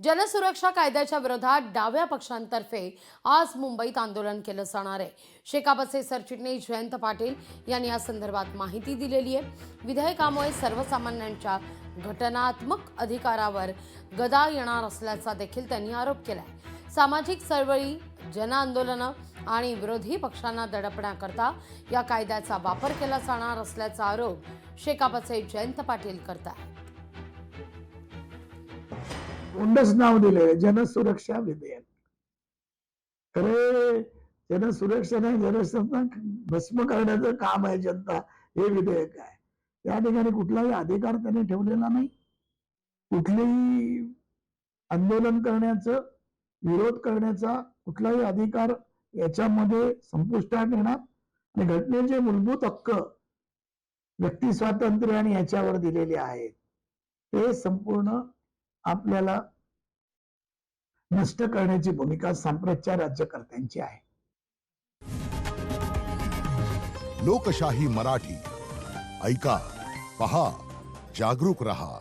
जनसुरक्षा कायद्याच्या विरोधात डाव्या पक्षांतर्फे आज मुंबईत आंदोलन केलं जाणार आहे। शेकापचे सरचिटणीस जयंत पाटील यांनी या संदर्भात माहिती दिलेली आहे। विधेयकामुळे सर्वसामान्यांच्या घटनात्मक अधिकारावर गदा येणार असल्याचा देखील त्यांनी आरोप केलाय। सामाजिक चळवळी, जनआंदोलनं आणि विरोधी पक्षांना दडपण्याकरता या कायद्याचा वापर केला जाणार असल्याचा आरोप शेकापचे जयंत पाटील करतात। उंडच नाव दिले जनसुरक्षा विधेयक। खरे जनसुरक्षा नाही, जनसत्ता भस्म करण्याचं काम आहे जनता, हे विधेयक आहे। त्या ठिकाणी कुठलाही अधिकार त्यांनी ठेवलेला नाही। कुठलेही आंदोलन करण्याचं, विरोध करण्याचा कुठलाही अधिकार याच्यामध्ये संपुष्टात येणार आणि घटनेचे मूलभूत हक्क व्यक्ती स्वातंत्र्य आणि याच्यावर दिलेले आहेत ते संपूर्ण आपल्याला नष्ट करण्याची भूमिका सांप्रतच्या राज्यकर्त्यांची आहे। लोकशाही मराठी ऐका, पहा, जागरूक रहा।